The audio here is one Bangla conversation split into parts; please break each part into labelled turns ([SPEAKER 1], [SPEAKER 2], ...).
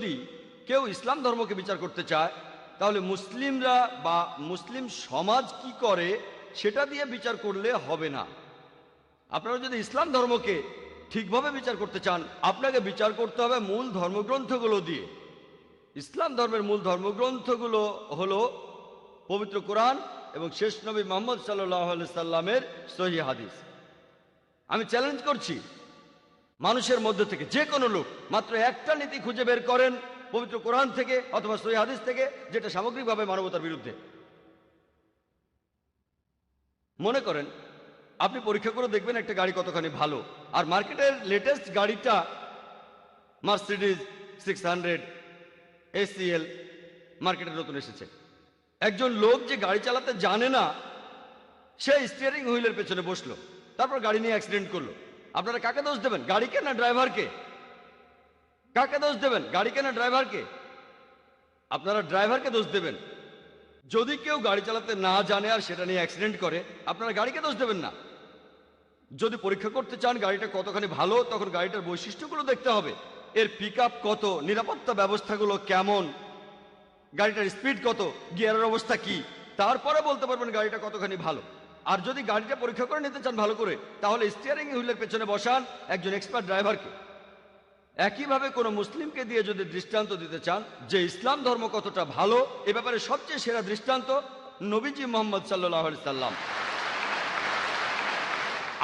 [SPEAKER 1] যদি কেউ ইসলাম ধর্মকে বিচার করতে চায় তাহলে মুসলিমরা বা মুসলিম সমাজ কি করে সেটা দিয়ে বিচার করলে হবে না। আপনারা যদি ইসলাম ধর্মকে ঠিকভাবে বিচার করতে চান আপনাকে বিচার করতে হবে মূল ধর্মগ্রন্থগুলো দিয়ে। ইসলাম ধর্মের মূল ধর্মগ্রন্থগুলো হলো পবিত্র কোরআন এবং শেষ নবী মুহাম্মদ সাল্লাল্লাহু আলাইহি সাল্লামের সহিহ হাদিস। আমি চ্যালেঞ্জ করছি মানুষের মধ্যে থেকে যে কোনো লোক মাত্র একটা নীতি খুঁজে বের করেন পবিত্র কোরআন থেকে অথবা সহিহ হাদিস থেকে যেটা সামগ্রিকভাবে মানবতার বিরুদ্ধে। মনে করেন আপনি পরীক্ষা করে দেখবেন একটা গাড়ি কতখানি ভালো, আর মার্কেটের লেটেস্ট গাড়িটা মার্সিডিজ 600 ACL মার্কেটে নতুন এসেছে। একজন লোক যে গাড়ি চালাতে জানে না সে স্টিয়ারিং হুইলের পেছনে বসলো, তারপর গাড়ি নিয়ে অ্যাক্সিডেন্ট করলো। আপনারা কাকে দোষ দেবেন, গাড়িকে না ড্রাইভারকে? কাকে দোষ দেবেন, গাড়িকে না ড্রাইভারকে? আপনারা ড্রাইভারকে দোষ দেবেন। যদি কেউ গাড়ি চালাতে না জানে আর সেটা নিয়ে অ্যাক্সিডেন্ট করে আপনারা গাড়িকে দোষ দেবেন না। যদি পরীক্ষা করতে চান গাড়িটা কতখানি ভালো তখন গাড়িটার বৈশিষ্ট্যগুলো দেখতে হবে, এর পিকআপ কত, নিরাপত্তা ব্যবস্থাগুলো কেমন, গাড়িটার স্পিড কত, গিয়ারের অবস্থা কি, তারপরে বলতে পারবেন গাড়িটা কতখানি ভালো। আর যদি গাড়িটা পরীক্ষা করে নিতে চান ভালো করে তাহলে স্টিয়ারিং হুইলের পেছনে বসান একজন এক্সপার্ট ড্রাইভারকে। একইভাবে কোনো মুসলিমকে দিয়ে যদি দৃষ্টান্ত দিতে চান যে ইসলাম ধর্ম কতটা ভালো এ ব্যাপারে সবচেয়ে সেরা দৃষ্টান্ত নবীজি মুহাম্মদ সাল্লাল্লাহু আলাইহি সাল্লাম।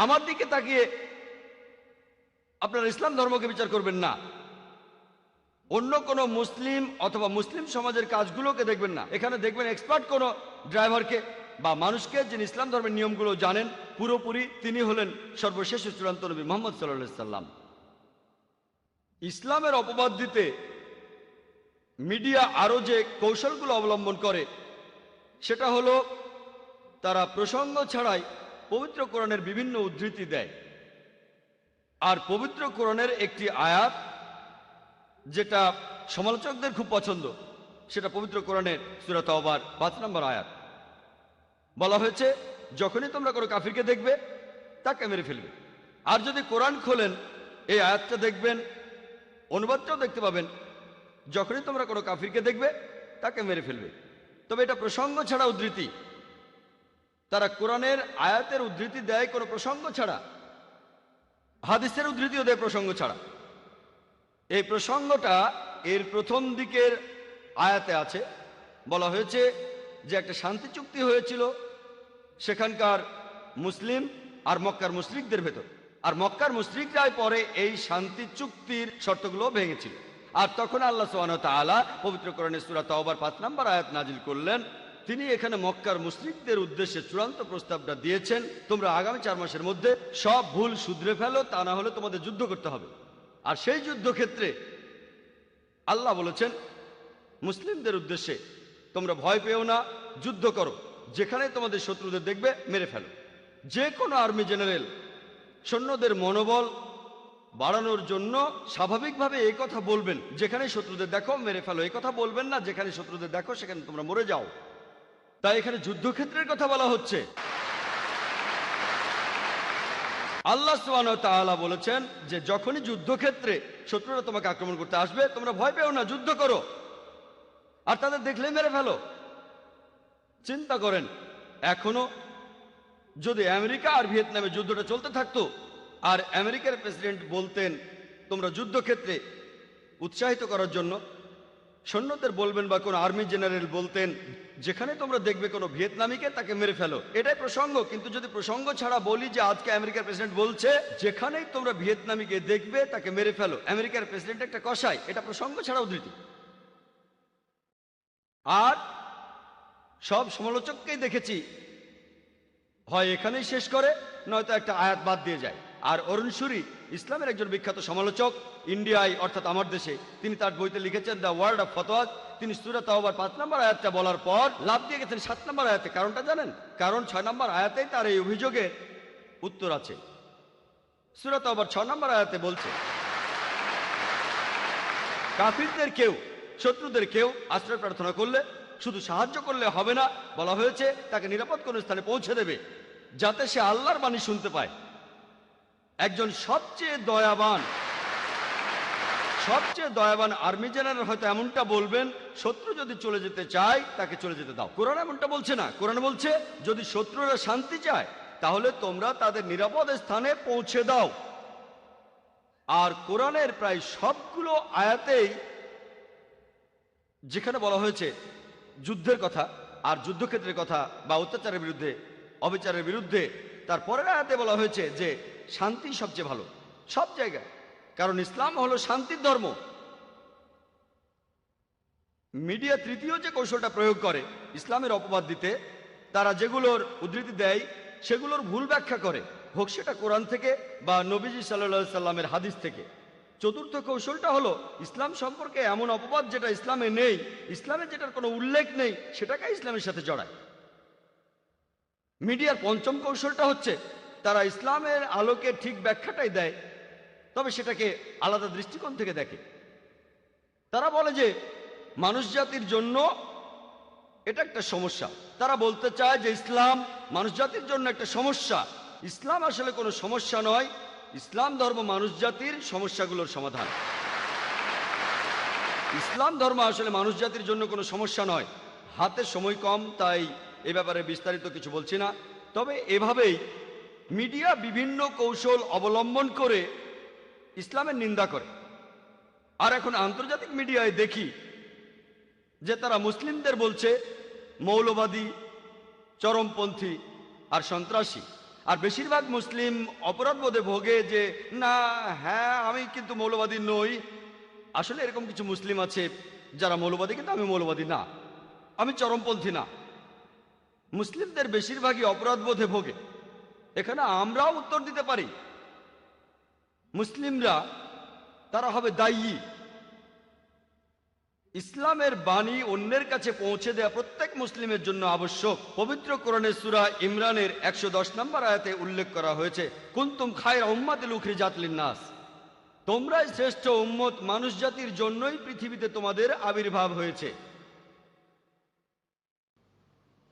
[SPEAKER 1] আমার দিকে তাকিয়ে আপনারা ইসলাম ধর্মকে বিচার করবেন না, অন্য কোনো মুসলিম অথবা মুসলিম সমাজের কাজগুলোকে দেখবেন না। এখানে দেখবেন এক্সপার্ট কোনো ড্রাইভারকে বা মানুষকে যিনি ইসলাম ধর্মের নিয়মগুলো জানেন পুরোপুরি, তিনি হলেন সর্বশেষ চূড়ান্ত নবী মুহাম্মদ সাল্লাল্লাহু আলাইহি সাল্লাম। ইসলামের অপবাদ দিতে মিডিয়া আরো যে কৌশলগুলো অবলম্বন করে সেটা হলো তারা প্রসঙ্গ ছাড়াই পবিত্র কোরআনের বিভিন্ন উদ্ধৃতি দেয়। আর পবিত্র কোরআনের একটি আয়াত যেটা সমালোচকদের খুব পছন্দ সেটা পবিত্র কোরআনের সূরা তাওবার 5 নম্বর আয়াত। বলা হয়েছে যখনই তোমরা কোনো কাফিরকে দেখবে তাকে মেরে ফেলবে। আর যদি কোরআন খোলেন এই আয়াতটা দেখবেন, অনুবাদটাও দেখতে পাবেন, যখনই তোমরা কোনো কাফিরকে দেখবে তাকে মেরে ফেলবে। তবে এটা প্রসঙ্গ ছাড়া উদ্ধৃতি। তারা কোরআনের আয়াতের উদ্ধৃতি দেয় কোনো প্রসঙ্গ ছাড়া, হাদিসের উদ্ধৃতিও দেয় প্রসঙ্গ ছাড়া। এই প্রসঙ্গটা এর প্রথম দিকের আয়াতে আছে। বলা হয়েছে যে একটা শান্তি চুক্তি হয়েছিল সেখানকার মুসলিম আর মক্কার মুশরিকদের ভেতর, আর মক্কার মুশরিকরাই পরে এই শান্তি চুক্তির শর্তগুলো ভেঙেছিল। আর তখন আল্লাহ সুবহানাহু ওয়া তাআলা পবিত্র কোরআনের সূরা তাওবার 5 নম্বর আয়াত নাজিল করলেন। তিনি এখানে মক্কার মুশরিকদের উদ্দেশ্যে চূড়ান্ত প্রস্তাবটা দিয়েছেন, তোমরা আগামী 4 মাসের মধ্যে সব ভুল শুধরে ফেলো, তা না হলে তোমাদের যুদ্ধ করতে হবে। আর সেই যুদ্ধক্ষেত্রে আল্লাহ বলেছেন মুসলিমদের উদ্দেশ্যে তোমরা ভয় পেও না, যুদ্ধ করো, যেখানে তোমাদের শত্রুদের দেখবে মেরে ফেলো। যে কোনো আর্মি জেনারেল সৈন্যদের মনোবল বাড়ানোর জন্য স্বাভাবিকভাবে এই কথা বলবেন, যেখানে শত্রুদের দেখো মেরে ফেলো। এই কথা বলবেন না যেখানে শত্রুদের দেখো সেখানে তোমরা মরে যাও। তাই এখানে যুদ্ধক্ষেত্রের কথা বলা হচ্ছে। আল্লাহ সুবহানাহু ওয়া তাআলা বলেছেন যে যখনই যুদ্ধক্ষেত্রে শত্রুরা তোমাকে আক্রমণ করতে আসবে তোমরা ভয় পেও না, যুদ্ধ করো, আর তাদের দেখলেই মেরে ফেলো। চিন্তা করেন এখনো যদি আমেরিকা আর ভিয়েতনামে যুদ্ধটা চলতে থাকতো আর আমেরিকার প্রেসিডেন্ট বলতেন তোমরা যুদ্ধক্ষেত্রে উৎসাহিত করার জন্য সৈন্যদের বলবেন, বা কোনো আর্মি জেনারেল বলতেন যেখানে তোমরা দেখবে কোনো ভিয়েতনামিকে তাকে মেরে ফেলো, এটাই প্রসঙ্গ। কিন্তু যদি প্রসঙ্গ ছাড়া বলি যে আজকে আমেরিকার প্রেসিডেন্ট বলছে যেখানেই তোমরা ভিয়েতনামিকে দেখবে তাকে মেরে ফেলো, আমেরিকার প্রেসিডেন্ট একটা কসাই, এটা প্রসঙ্গ ছাড়া উদ্ধৃতি। আর সব সমালোচককেই দেখেছি হয় এখানেই শেষ করে নয়তো একটা আয়াত বাদ দিয়ে যায়। আর অরুণ সুরি ইসলামের একজন বিখ্যাত সমালোচক ইন্ডিয়ায় অর্থাৎ আমার দেশে, তিনি তার বইতে লিখেছেন দ্য ওয়ার্ল্ড অফ ফতোয়াজ। তিনি সূরা তাওবার 5 নম্বর আয়াতটা বলার পর লাভ দিয়ে গেছেন 7 নম্বর আয়াতে। কারণটা জানেন? কারণ 6 নম্বর আয়াতেই তার এই অভিযোগের উত্তর আছে। সূরা তাওবার 6 নম্বর আয়াতে বলছে কাফিরদের কেউ শত্রুদের কেউ আশ্রয় প্রার্থনা করলে শুধু সাহায্য করলে হবে না, বলা হয়েছে তাকে নিরাপদ কোনো স্থানে পৌঁছে দেবে যাতে সে আল্লাহর বাণী শুনতে পায়। একজন সবচেয়ে দয়াবান সবচেয়ে দয়াবান আর্মি জেনারেল হয়তো এমনটা বলবেন, শত্রু যদি চলে যেতে চায় তাকে চলে যেতে দাও। কোরআন এমনটা বলছে না। কোরআন বলছে যদি শত্রুরা শান্তি চায় তাহলে তোমরা তাদের নিরাপদ স্থানে পৌঁছে দাও। আর কোরআনের প্রায় সবগুলো আয়াতেই যেখানে বলা হয়েছে যুদ্ধের কথা আর যুদ্ধক্ষেত্রের কথা বা অত্যাচারের বিরুদ্ধে, অবিচারের বিরুদ্ধে, তারপরের আয়াতে বলা হয়েছে যে শান্তি সবচেয়ে ভালো সব জায়গায়, কারণ ইসলাম হলো শান্তির ধর্ম। মিডিয়া তৃতীয় যে কৌশলটা প্রয়োগ করে ইসলামের অপবাদ দিতে, তারা যেগুলোর উদ্ধৃতি দেয় সেগুলোর ভুল ব্যাখ্যা করে, হোক সেটা কোরআন থেকে বা নবীজি সাল্লাল্লাহু সাল্লামের হাদিস থেকে। চতুর্থ কৌশলটা হলো ইসলাম সম্পর্কে এমন অপবাদ যেটা ইসলামে নেই, ইসলামে যেটার কোনো উল্লেখ নেই সেটাকে ইসলামের সাথে জড়ায়। মিডিয়ার পঞ্চম কৌশলটা হচ্ছে তারা ইসলামের আলোকে ঠিক ব্যাখ্যাটাই দেয়, তবে সেটাকে আলাদা দৃষ্টিকোণ থেকে দেখে। তারা বলে যে মানুষ জাতির জন্য এটা একটা সমস্যা। তারা বলতে চায় যে ইসলাম মানুষ জাতির জন্য একটা সমস্যা। ইসলাম আসলে কোনো সমস্যা নয়, ইসলাম ধর্ম মানুষ জাতির সমস্যাগুলোর সমাধান। ইসলাম ধর্ম আসলে মানুষ জাতির জন্য কোনো সমস্যা নয়। হাতে সময় কম, তাই এ ব্যাপারে বিস্তারিত কিছু বলছি না। তবে এভাবেই মিডিয়া বিভিন্ন কৌশল অবলম্বন করে ইসলামের নিন্দা করে। আর এখন আন্তর্জাতিক মিডিয়ায় দেখি যে তারা মুসলিমদের বলছে মৌলবাদী, চরমপন্থী আর সন্ত্রাসী। আর বেশিরভাগ মুসলিম অপরাধবোধে ভোগে যে না, হ্যাঁ আমি কিন্তু মৌলবাদী নই। আসলে এরকম কিছু মুসলিম আছে যারা মৌলবাদী, কিন্তু আমি মৌলবাদী না, আমি চরমপন্থী না। মুসলিমদের বেশিরভাগই অপরাধবোধে ভোগে। এখানে আমরাও উত্তর দিতে পারি, মুসলিমরা তারা হবে দায়ী। ইসলামের বাণী অন্যের কাছে পৌঁছে দেওয়া প্রত্যেক মুসলিমের জন্য আবশ্যক। পবিত্র কোরআনের সূরা ইমরানের 110 নম্বর আয়াতে উল্লেখ করা হয়েছে, কুনতুম খায়রা উম্মাতিন উখরিজাত লিন-নাস, তোমরাই শ্রেষ্ঠ উম্মত, মানুষ জাতির জন্যই পৃথিবীতে তোমাদের আবির্ভাব হয়েছে।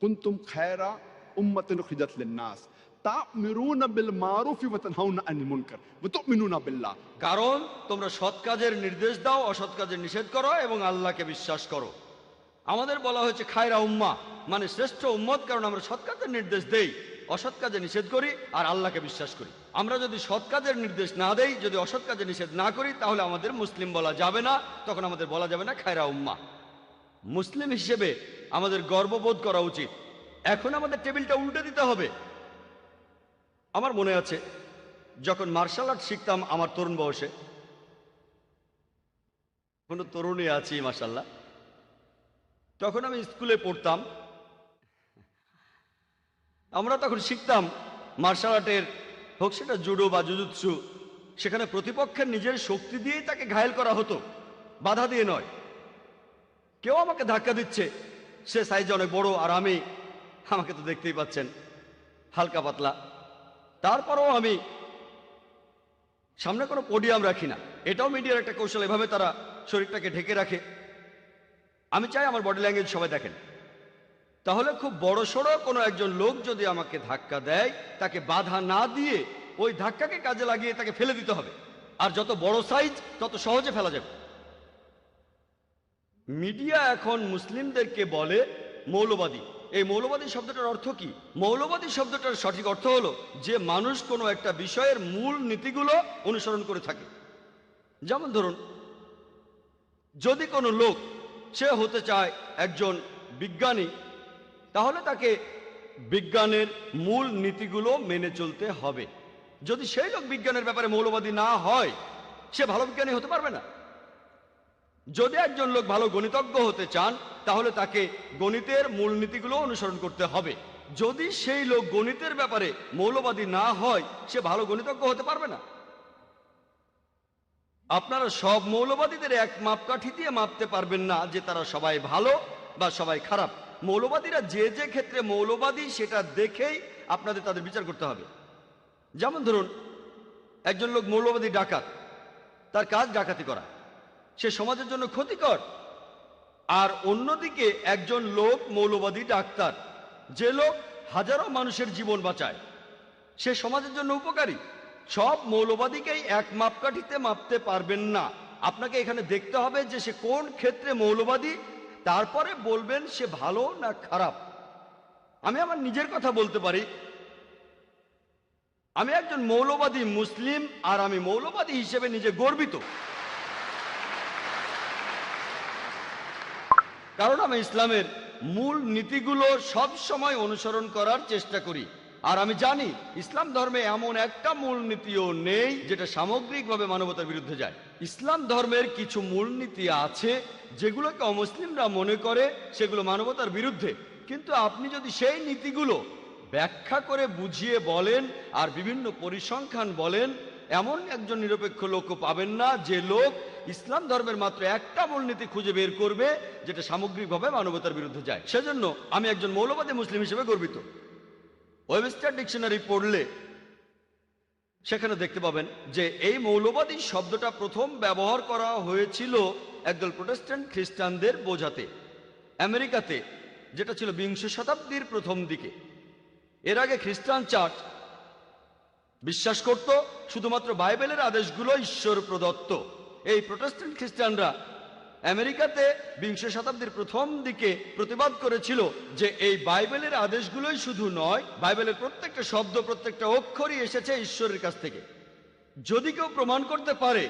[SPEAKER 2] কুনতুম খায়রা উম্মাতিন উখরিজাত লিন-নাস তা'মিরুনা বিল মারুফি ওয়া তানহাউনা আনিল মুনকার ওয়া তু'মিনুনা বিল্লাহ,
[SPEAKER 1] কারণ তোমরা সৎ কাজের নির্দেশ দাও, অসৎ কাজের নিষেধ করো এবং আল্লাহকে বিশ্বাস করো। আমাদের বলা হয়েছে খায়রা উম্মাহ, মানে শ্রেষ্ঠ উম্মত, কারণ আমরা সৎ কাজের নির্দেশ দেই, অসৎ কাজে নিষেধ করি আর আল্লাহকে বিশ্বাস করি। আমরা যদি সৎ কাজের নির্দেশ না দেই, যদি অসৎ কাজে নিষেধ না করি, তাহলে আমাদের মুসলিম বলা যাবে না। তখন আমাদের বলা যাবে না খায়রা উম্মাহ। মুসলিম হিসেবে আমাদের গর্ববোধ করা উচিত। এখন আমাদের টেবিলটা উল্টে দিতে হবে। আমার মনে আছে যখন মার্শাল আর্ট শিখতাম আমার তরুণ বয়সে, কোনো তরুণী আছি মাশাআল্লাহ, তখন আমি স্কুলে পড়তাম। আমরা তখন শিখতাম মার্শাল আর্টের, হোক সেটা জুডো বা জুজুৎসু, সেখানে প্রতিপক্ষের নিজের শক্তি দিয়েই তাকে ঘায়েল করা হতো, বাধা দিয়ে নয়। কেউ আমাকে ধাক্কা দিচ্ছে, সে সাইজে অনেক বড় আর আমি, আমাকে তো দেখতেই পাচ্ছেন হালকা পাতলা, তারপরেও আমি সামনে কোনো পোডিয়াম রাখি না। এটাও মিডিয়ার একটা কৌশল, এভাবে তারা শরীরটাকে ঢেকে রাখে। আমি চাই আমার বডি ল্যাঙ্গুয়েজ সবাই দেখেন। তাহলে খুব বড় সড়ো কোনো একজন লোক যদি আমাকে ধাক্কা দেয়, তাকে বাধা না দিয়ে ওই ধাক্কাকে কাজে লাগিয়ে তাকে ফেলে দিতে হবে। আর যত বড় সাইজ তত সহজে ফেলা যাবে। মিডিয়া এখন মুসলিমদেরকে বলে মৌলবাদী। এই মৌলবাদী শব্দটার অর্থ কি? মৌলবাদী শব্দটার সঠিক অর্থ হলো যে মানুষ কোনো একটা বিষয়ের মূল নীতিগুলো অনুসরণ করে থাকে। যেমন ধরুন, যদি কোনো লোক সে হতে চায় একজন বিজ্ঞানী, তাহলে তাকে বিজ্ঞানের মূল নীতিগুলো মেনে চলতে হবে। যদি সেই লোক বিজ্ঞানের ব্যাপারে মৌলবাদী না হয়, সে ভালো বিজ্ঞানী হতে পারবে না। যদি একজন লোক ভালো গণিতজ্ঞ হতে চান, তাহলে তাকে গণিতের মূলনীতিগুলো অনুসরণ করতে হবে। যদি সেই লোক গণিতের ব্যাপারে মৌলবাদী না হয়, সে ভালো গণিতজ্ঞ হতে পারবে না। আপনারা সব মৌলবাদীদের এক মাপকাঠি দিয়ে মাপতে পারবেন না যে তারা সবাই ভালো বা সবাই খারাপ। মৌলবাদীরা যে যে ক্ষেত্রে মৌলবাদী সেটা দেখেই আপনাদের তাদের বিচার করতে হবে। যেমন ধরুন, একজন লোক মৌলবাদী ডাকাত, তার কাজ ডাকাতি করা, সে সমাজের জন্য ক্ষতিকর। আর অন্যদিকে একজন লোক মৌলবাদী ডাক্তার, যে লোক হাজারো মানুষের জীবন বাঁচায়, সে সমাজের জন্য উপকারী। সব মৌলবাদীকেই এক মাপকাঠিতে মাপতে পারবেন না। আপনাকে এখানে দেখতে হবে যে সে কোন ক্ষেত্রে মৌলবাদী, তারপরে বলবেন সে ভালো না খারাপ। আমি আমার নিজের কথা বলতে পারি, আমি একজন মৌলবাদী মুসলিম, আর আমি মৌলবাদী হিসেবে নিজে গর্বিত, কারণ আমি ইসলামের মূল নীতিগুলো সব সময় অনুসরণ করার চেষ্টা করি। আর আমি জানি ইসলাম ধর্মে এমন একটা মূল নীতিও নেই যেটা সামগ্রিকভাবে মানবতার বিরুদ্ধে যায়। ইসলাম ধর্মের কিছু মূলনীতি আছে যেগুলোকে অমুসলিমরা মনে করে সেগুলো মানবতার বিরুদ্ধে, কিন্তু আপনি যদি সেই নীতিগুলো ব্যাখ্যা করে বুঝিয়ে বলেন আর বিভিন্ন পরিসংখ্যান বলেন, এমন একজন নিরপেক্ষ লোকও পাবেন না যে লোক ইসলাম ধর্মের মাত্র একটা মূলনীতি খুঁজে বের করবে যেটা সামগ্রিকভাবে মানবতার বিরুদ্ধে যায়। সেজন্য আমি একজন মৌলবাদী মুসলিম হিসেবে গর্বিত। ওয়েবস্টার ডিকশনারি পড়লে সেখানে দেখতে পাবেন যে এই মৌলবাদী শব্দটা প্রথম ব্যবহার করা হয়েছিল একদল প্রোটেস্ট্যান্ট খ্রিস্টানদের বোঝাতে আমেরিকাতে, যেটা ছিল বিংশ শতাব্দীর প্রথম দিকে। এর আগে খ্রিস্টান চার্চ বিশ্বাস করত শুধুমাত্র বাইবেলের আদেশগুলো ঈশ্বর প্রদত্ত। এই প্রোটেস্ট্যান্ট খ্রিস্টানরা আমেরিকাতে বিংশ শতাব্দীর প্রথম দিকে প্রতিবাদ করেছিল যে এই বাইবেলের আদেশগুলোই শুধু নয়, বাইবেলের প্রত্যেকটা শব্দ, প্রত্যেকটা অক্ষরই এসেছে ঈশ্বরের কাছ থেকে। যদি কেউ প্রমাণ করতে পারে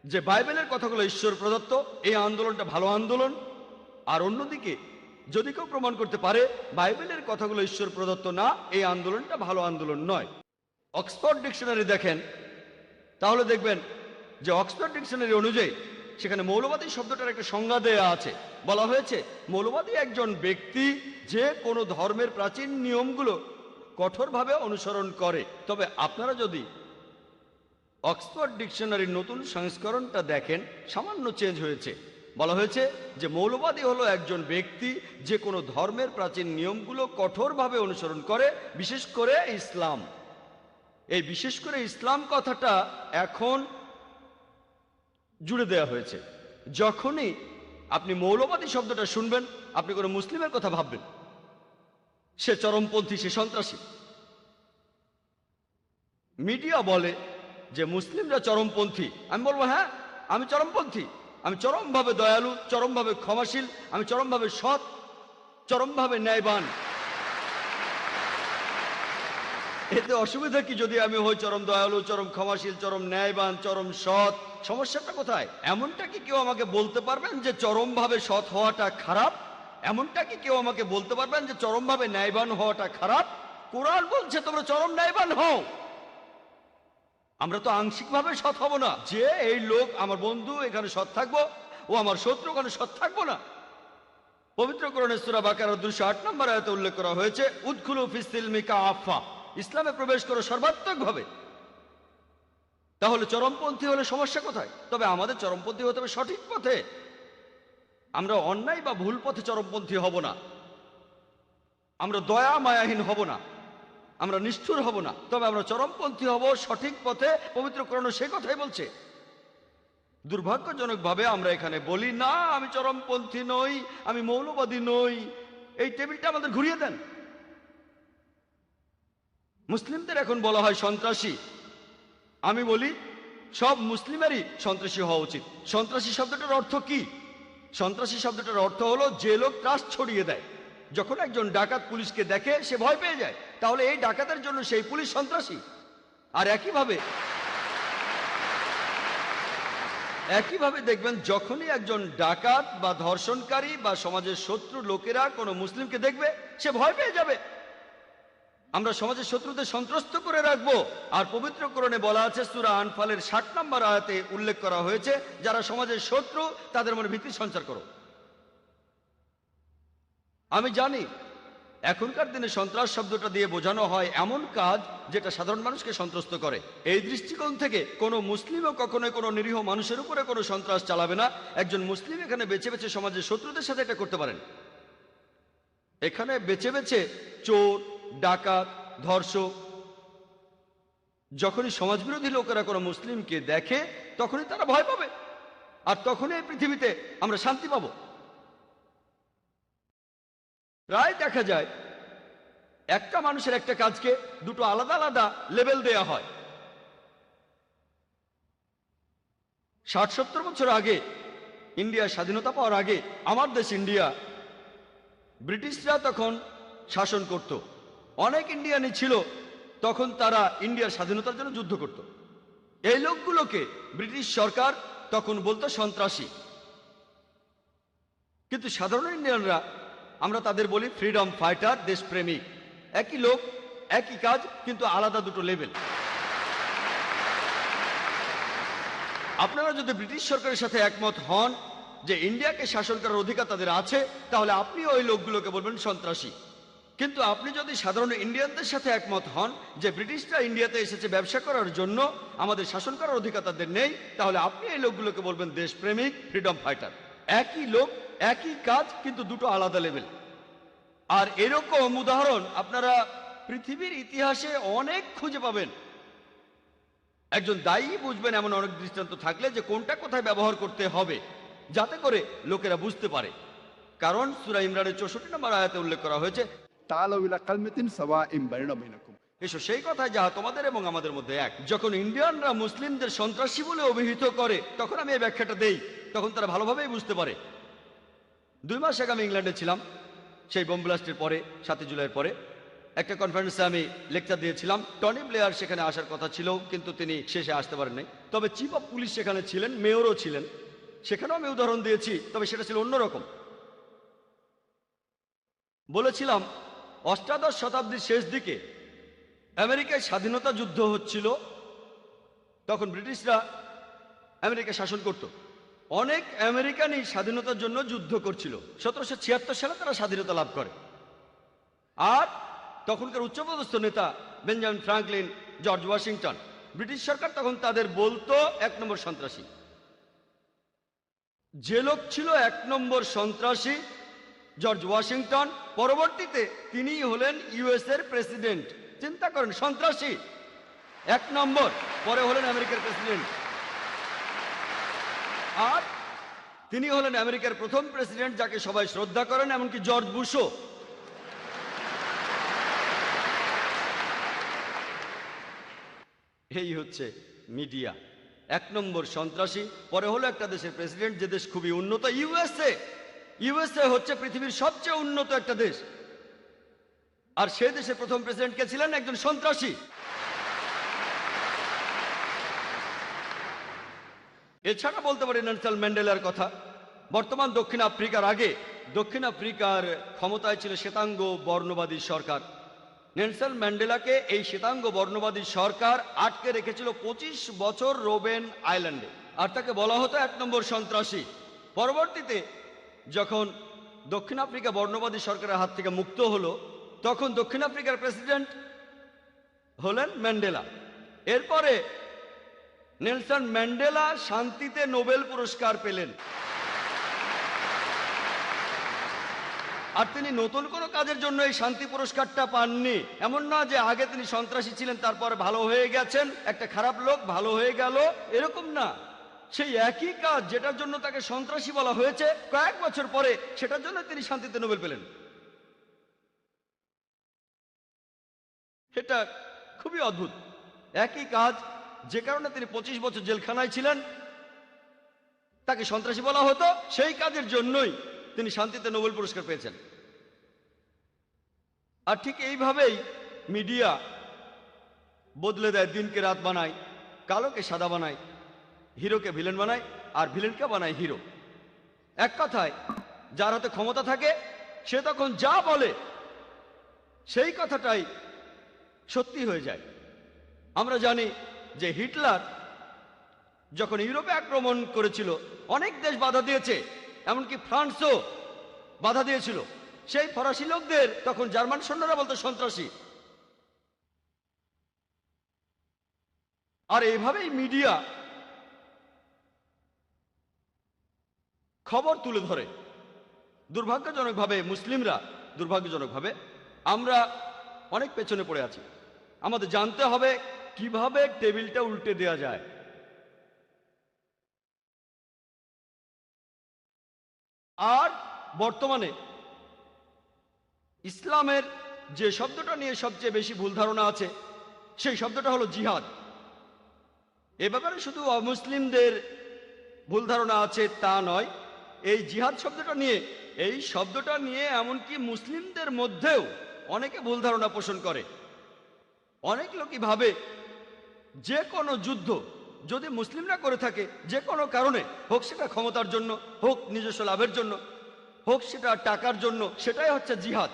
[SPEAKER 1] যে বাইবেলের কথাগুলো ঈশ্বর প্রদত্ত, এই আন্দোলনটা ভালো আন্দোলন। আর অন্যদিকে যদি কেউ প্রমাণ করতে পারে বাইবেলের কথাগুলো ঈশ্বর প্রদত্ত না, এই আন্দোলনটা ভালো আন্দোলন নয়। অক্সফোর্ড ডিকশনারি দেখেন, তাহলে দেখবেন যে অক্সফোর্ড ডিকশনারি অনুযায়ী সেখানে মৌলবাদী শব্দটার একটা সংজ্ঞা দেয়া আছে। বলা হয়েছে মৌলবাদী একজন ব্যক্তি যে কোনো ধর্মের প্রাচীন নিয়মগুলো কঠোরভাবে অনুসরণ করে। তবে আপনারা যদি অক্সফোর্ড ডিকশনারির নতুন সংস্করণটা দেখেন, সামান্য চেঞ্জ হয়েছে। বলা হয়েছে যে মৌলবাদী হলো একজন ব্যক্তি যে কোনো ধর্মের প্রাচীন নিয়মগুলো কঠোরভাবে অনুসরণ করে, বিশেষ করে ইসলাম। এই বিশেষ করে ইসলাম কথাটা এখন জুড়ে দেওয়া হয়েছে। যখনই আপনি মৌলবাদী শব্দটা শুনবেন, আপনি কোনো মুসলিমের কথা ভাববেন সে চরমপন্থী, সে সন্ত্রাসী। মিডিয়া বলে যে মুসলিমরা চরমপন্থী, আমি বলবো হ্যাঁ, আমি চরমপন্থী। আমি চরমভাবে দয়ালু, চরমভাবে ক্ষমাশীল, আমি চরমভাবে সৎ, চরমভাবে ন্যায়বান। এতে অসুবিধা কি যদি আমি হই চরম দয়ালু, চরম ক্ষমাশীল, চরম ন্যায়বান, চরম সৎ? সমস্যাটা কোথায়? এমনটা কি কেউ আমাকে বলতে পারবেন যে চরমভাবে সৎ হওয়াটা খারাপ? এমনটা কি কেউ আমাকে বলতে পারবেন যে চরমভাবে ন্যায়বান হওয়াটা খারাপ? কোরআন বলছে তোমরা চরম ন্যায়বান হও। আমরা তো আংশিকভাবে সৎ হব না যে এই লোক আমার বন্ধু, এখানে সৎ থাকবো, ও আমার শত্রু, ওখানে সৎ থাকবো না। পবিত্র কোরআনে সূরা বাকারার 208 নম্বর আয়াতে উল্লেখ করা হয়েছে, উদখুলু ফিস সিলমি কাফা, ইসলামে প্রবেশ করো সর্বাত্মকভাবে। তাহলে চরমপন্থী হলে সমস্যা কোথায়? তবে আমাদের চরমপন্থী হতে হবে সঠিক পথে। আমরা অন্যায় বা ভুল পথে চরমপন্থী হব না, আমরা দয়া মায়াহীন হব না, আমরা নিষ্ঠুর হব না, তবে আমরা চরমপন্থী হব সঠিক পথে। পবিত্র কোরআন সে কথাই বলছে। দুর্ভাগ্যজনকভাবে আমরা এখানে বলি না আমি চরমপন্থী নই, আমি মৌলবাদী নই। এই টেবিলটা আমাদের ঘুরিয়ে দেন। মুসলিমদের এখন বলা হয় সন্ত্রাসী। আমি বলি সব মুসলিমেরই সন্ত্রাসী হওয়া উচিত। সন্ত্রাসী শব্দটার অর্থ কি? সন্ত্রাসী শব্দটার অর্থ হলো যে লোক ত্রাস ছড়িয়ে দেয়। যখন একজন ডাকাত পুলিশকে দেখে সে ভয় পেয়ে যায়, তাহলে এই ডাকাতের জন্য সেই পুলিশ সন্ত্রাসী। আর একইভাবে দেখবেন যখনই একজন ডাকাত বা ধর্ষণকারী বা সমাজের শত্রু লোকেরা কোনো মুসলিমকে দেখবে সে ভয় পেয়ে যাবে। আমরা সমাজের শত্রুদের সন্ত্রস্ত করে রাখবো। আর পবিত্র কোরআনে বলা আছে সূরা আনফালের 60 নম্বর আয়াতে উল্লেখ করা হয়েছে, যারা সমাজের শত্রু তাদের মনে ভীতি সঞ্চার করো। আমি জানি এখনকার দিনে সন্ত্রাস শব্দটা দিয়ে বোঝানো হয় এমন কাজ যেটা সাধারণ মানুষকে সন্ত্রস্ত করে। এই দৃষ্টিকোণ থেকে কোনো মুসলিমও কখনোই কোনো নিরীহ মানুষের উপরে কোনো সন্ত্রাস চালাবে না। একজন মুসলিম এখানে বেছে বেছে সমাজের শত্রুদের সাথে এটা করতে পারেন। এখানে বেছে বেছে চোর, ডাকাত, ধর্ষক, যখনই সমাজবিরোধী লোকেরা কোনো মুসলিমকে দেখে তখনই তারা ভয় পাবে, আর তখনই এই পৃথিবীতে আমরা শান্তি পাবো। প্রায় দেখা যায় একটা মানুষের একটা কাজকে দুটো আলাদা আলাদা লেবেল দেয়া হয়। 60-70 বছর আগে, ইন্ডিয়া স্বাধীনতা পাওয়ার আগে, আমার দেশ ইন্ডিয়া, ব্রিটিশরা তখন শাসন করত। অনেক ইন্ডিয়ানই ছিল তখন, তারা ইন্ডিয়ার স্বাধীনতার জন্য যুদ্ধ করত। এই লোকগুলোকে ব্রিটিশ সরকার তখন বলতো সন্ত্রাসী। কিন্তু সাধারণ ইন্ডিয়ানরা, আমরা তাদের বলি ফ্রিডম ফাইটার, দেশপ্রেমিক। একই লোক, একই কাজ, কিন্তু আলাদা দুটো লেভেল। আপনারা যদি ব্রিটিশ সরকারের সাথে একমত হন যে ইন্ডিয়াকে শাসন করার অধিকার তাদের আছে, তাহলে আপনি ওই লোকগুলোকে বলবেন সন্ত্রাসী। কিন্তু আপনি যদি সাধারণ ইন্ডিয়ানদের সাথে একমত হন যে ব্রিটিশরা ইন্ডিয়াতে এসেছে ব্যবসা করার জন্য, আমাদের শাসন করার অধিকার তাদের নেই, তাহলে আপনি এই লোকগুলোকে বলবেন দেশপ্রেমিক, ফ্রিডম ফাইটার। একই লোক, একই কাজ, কিন্তু দুটো আলাদা লেভেল। আর এরকম উদাহরণ আপনারা পৃথিবীর ইতিহাসে অনেক খুঁজে পাবেন। একজন দায়ী বুঝবেন এমন অনেক দৃষ্টান্ত থাকলে যে কোনটা কোথায় ব্যবহার করতে হবে, যাতে করে লোকেরা বুঝতে পারে। কারণ সূরা ইমরানের 64 নম্বর আয়াতে উল্লেখ করা হয়েছে,
[SPEAKER 2] তাআলাউ ইলা কালিমাতিন সাওয়াইন বাইনা বাইনাকুম।
[SPEAKER 1] এসো সেই কথায় যাহা তোমাদের এবং আমাদের মধ্যে এক। যখন ইন্ডিয়ানরা মুসলিমদের সন্ত্রাসী বলে অভিহিত করে, তখন আমি এই ব্যাখ্যাটা দেই, তখন তারা ভালোভাবেই বুঝতে পারে। 2 মাস আগে আমি ইংল্যান্ডে ছিলাম, সেই বোম ব্লাস্টের পরে, 7 জুলাইয়ের পরে। একটা কনফারেন্সে আমি লেকচার দিয়েছিলাম। টনি ব্লেয়ার সেখানে আসার কথা ছিল, কিন্তু তিনি শেষে আসতে পারেন নাই। তবে চিফ অফ পুলিশ সেখানে ছিলেন, মেয়রও ছিলেন। সেখানেও আমি উদাহরণ দিয়েছি, তবে সেটা ছিল অন্যরকম। বলেছিলাম, অষ্টাদশ শতাব্দীর শেষ দিকে আমেরিকায় স্বাধীনতা যুদ্ধ হচ্ছিল। তখন ব্রিটিশরা আমেরিকা শাসন করত। অনেক আমেরিকানই স্বাধীনতার জন্য যুদ্ধ করছিল। 1776 সালে তারা স্বাধীনতা লাভ করে। আর তখনকার উচ্চপদস্থ নেতা Benjamin Franklin, George Washington, British সরকার তখন তাদের বলতো 1 নম্বর সন্ত্রাসী। যে লোক ছিল 1 নম্বর সন্ত্রাসী, জর্জ ওয়াশিংটন, পরবর্তীতে তিনিই হলেন ইউএস এর প্রেসিডেন্ট। চিন্তা করেন, সন্ত্রাসী 1 নম্বর, পরে হলেন আমেরিকার প্রেসিডেন্ট। আর তিনি হলেন আমেরিকার প্রথম প্রেসিডেন্ট যাকে সবাই শ্রদ্ধা করেন, এমনকি জর্জ বুশও। এই হচ্ছে মিডিয়া। 1 নম্বর সন্ত্রাসী, পরে হলো একটা দেশের প্রেসিডেন্ট, যে দেশ খুবই উন্নত, ইউএসএ। ইউএসএ হচ্ছে পৃথিবীর সবচেয়ে উন্নত একটা দেশ। আর সে দেশের প্রথম প্রেসিডেন্ট কে ছিলেন? একজন সন্ত্রাসী। এছাড়া বলতে পারি নেলসন ম্যান্ডেলার কথা। বর্তমান দক্ষিণ আফ্রিকার আগে দক্ষিণ আফ্রিকার ক্ষমতায় ছিল শ্বেতাঙ্গ বর্ণবাদী সরকার। নেলসন ম্যান্ডেলাকে এই শ্বেতাঙ্গ বর্ণবাদী সরকার আটকে রেখেছিল 25 বছর রোবেন আইল্যান্ডে, আর তাকে বলা হতো 1 নম্বর সন্ত্রাসী। পরবর্তীতে যখন দক্ষিণ আফ্রিকা বর্ণবাদী সরকারের হাত থেকে মুক্ত হলো, তখন দক্ষিণ আফ্রিকার প্রেসিডেন্ট হলেন ম্যান্ডেলা। এরপরে নেলসন ম্যান্ডেলা শান্তিতে নোবেল পুরস্কার পেলেন। আর তিনি নতুন কোনো কাজের জন্য এই শান্তি পুরস্কারটা পাননি। এমন না যে আগে তিনি সন্ত্রাসী ছিলেন, তারপরে ভালো হয়ে গেছেন, একটা খারাপ লোক ভালো হয়ে গেল, এরকম না। সেই একই কাজ যেটার জন্য তাকে সন্ত্রাসী বলা হয়েছে, কয়েক বছর পরে সেটার জন্য তিনি শান্তিতে নোবেল পেলেন। এটা খুবই অদ্ভুত। একই কাজ, যে কারণে তিনি 25 বছর জেলখানায় ছিলেন, তাকে সন্ত্রাসী বলা হতো, সেই কাজের জন্যই তিনি শান্তিতে নোবেল পুরস্কার পেয়েছেন। আর ঠিক এইভাবেই মিডিয়া বদলে দেয়, দিনকে রাত বানায়, কালোকে সাদা বানায়, হিরোকে ভিলেন বানায়, আর ভিলেনকে বানায় হিরো। এক কথায়, যার হাতে ক্ষমতা থাকে সে তখন যা বলে সেই কথাটাই সত্যি হয়ে যায়। আমরা জানি যে হিটলার যখন ইউরোপে আক্রমণ করেছিল, অনেক দেশ বাধা দিয়েছে, এমনকি ফ্রান্সও বাধা দিয়েছিল। সেই ফরাসি লোকদের তখন জার্মান সৈন্যরা বলতো সন্ত্রাসী। আর এইভাবেই মিডিয়া খবর তুলে ধরে। দুর্ভাগ্যজনকভাবে মুসলিমরা, দুর্ভাগ্যজনকভাবে আমরা অনেক পেছনে পড়ে আছি। আমাদের জানতে হবে কিভাবে টেবিলটা উল্টে দেয়া যায়। আর বর্তমানে ইসলামের যে শব্দটা নিয়ে সবচেয়ে বেশি ভুল ধারণা আছে, সেই শব্দটা হলো জিহাদ। এ ব্যাপারে শুধু অমুসলিমদের ভুল ধারণা আছে তা নয়। এই জিহাদ শব্দটা নিয়ে এমনকি মুসলিমদের মধ্যেও অনেকে ভুল ধারণা পোষণ করে। অনেক লোকই ভাবে যে কোনো যুদ্ধ যদি মুসলিমরা করে থাকে, যে কোনো কারণে হোক, সেটা ক্ষমতার জন্য হোক, নিজস্ব লাভের জন্য হোক, সেটা টাকার জন্য, সেটাই হচ্ছে জিহাদ।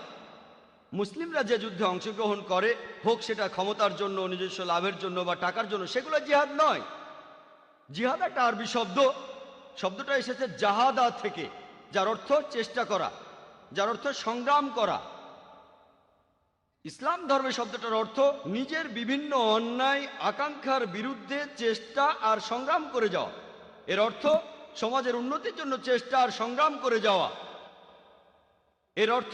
[SPEAKER 1] মুসলিমরা যে যুদ্ধে অংশগ্রহণ করে, হোক সেটা ক্ষমতার জন্য, নিজস্ব লাভের জন্য বা টাকার জন্য, সেগুলো জিহাদ নয়। জিহাদ একটা আরবি শব্দটা এসেছে জাহাদা থেকে, যার অর্থ চেষ্টা করা, যার অর্থ সংগ্রাম করা। ইসলাম ধর্মে শব্দটার অর্থ নিজের বিভিন্ন অন্যায় আকাঙ্ক্ষার বিরুদ্ধে চেষ্টা আর সংগ্রাম করে যাওয়া। এর অর্থ সমাজের উন্নতির জন্য চেষ্টা আর সংগ্রাম করে যাওয়া। এর অর্থ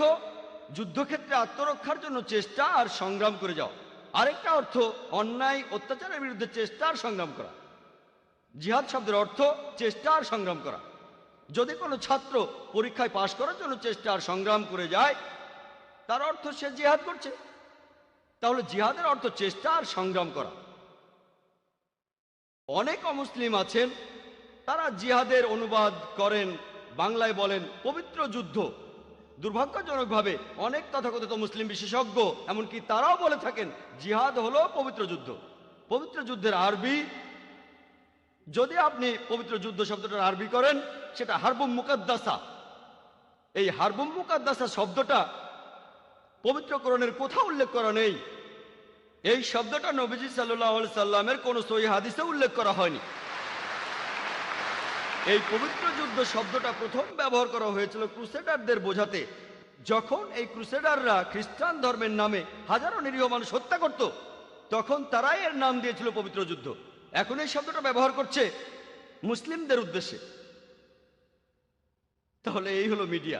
[SPEAKER 1] যুদ্ধক্ষেত্রে আত্মরক্ষার জন্য চেষ্টা আর সংগ্রাম করে যাওয়া। আরেকটা অর্থ অন্যায় অত্যাচারের বিরুদ্ধে চেষ্টা আর সংগ্রাম করা। জিহাদ শব্দের অর্থ চেষ্টা আর সংগ্রাম করা। যদি কোনো ছাত্র পরীক্ষায় পাশ করার জন্য চেষ্টা আর সংগ্রাম করে যায়, তার অর্থ সে জিহাদ করছে। তাহলে জিহাদের অর্থ চেষ্টা আর সংগ্রাম করা। অনেক অমুসলিম আছেন, তারা জিহাদের অনুবাদ করেন, বাংলায় বলেন পবিত্র যুদ্ধ। দুর্ভাগ্যজনকভাবে অনেক তথাকথিত মুসলিম বিশেষজ্ঞ এমনকি তারাও বলে থাকেন জিহাদ হলো পবিত্র যুদ্ধ। পবিত্র যুদ্ধের আরবি, যদি আপনি পবিত্র যুদ্ধ শব্দটার আরবি করেন, সেটা হারবুম মুকাদ্দাসা। এই হারবুম মুকাদ্দাসা শব্দটা পবিত্র কোরআনের কোথাও উল্লেখ করা নেই। এই শব্দটা নবীজি সাল্লাল্লাহু আলাইহি সাল্লামের কোন সহিহ হাদিসে উল্লেখ করা হয়নি। এই পবিত্র যুদ্ধ শব্দটা প্রথম ব্যবহার করা হয়েছিল ক্রুসেডারদের বোঝাতে, যখন এই ক্রুসেডাররা খ্রিস্টান ধর্মের নামে হাজারো নিরীহ মানুষ হত্যা করত, তখন তারাই এর নাম দিয়েছিল পবিত্র যুদ্ধ। এখন এই শব্দটা ব্যবহার করছে মুসলিমদের উদ্দেশ্যে। তাহলে এই হলো মিডিয়া।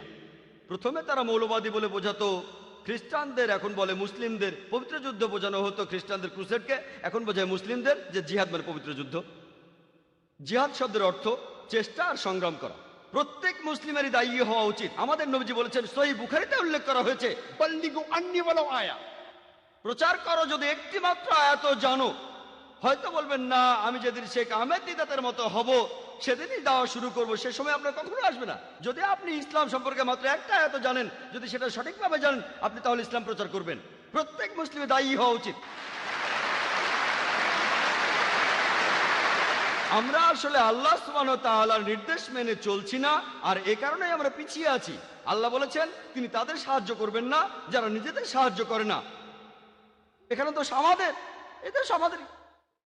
[SPEAKER 1] প্রথমে তারা মৌলবাদী বলে বোঝাতো খ্রিস্টানদের, এখন বলে মুসলিমদের। পবিত্র যুদ্ধ বোঝানো হতো খ্রিস্টানদের ক্রুসেডকে, এখন বোঝায় মুসলিমদের যে জিহাদ মানে পবিত্র যুদ্ধ। জিহাদ শব্দের অর্থ চেষ্টা আর সংগ্রাম করা। প্রত্যেক মুসলিমেরই দায়ী হওয়া উচিত। আমাদের নবীজি বলেছেন, সহিহ বুখারীতে উল্লেখ করা হয়েছে,
[SPEAKER 2] বল্লিগু আন্নি ওয়ালাউ আয়া,
[SPEAKER 1] প্রচার করো যদি একটি মাত্র আয়াত জানো। হয়তো বলবেন না, আমি যেদিন শেখ আহমেদ দিদাতের মতো হব সেদিনই দাওয়া শুরু করব, সে সময় আপনার কখনো আসবে না। যদি আপনি ইসলাম সম্পর্কে মাত্র একটা আয়াত জানেন, যদি সেটা সঠিকভাবে জানেন, আপনি তাহলে ইসলাম প্রচার করবেন। প্রত্যেক মুসলিমের দায়ী হওয়া উচিত। আমরা আসলে আল্লাহ সুবহানাহু ওয়া তাআলার নির্দেশ মেনে চলছি না, আর এ কারণেই আমরা পিছিয়ে আছি। আল্লাহ বলেছেন তিনি তাদের সাহায্য করবেন না যারা নিজেদের সাহায্য করে না। এখানে দোষ আমাদের, এ দোষ আমাদেরই।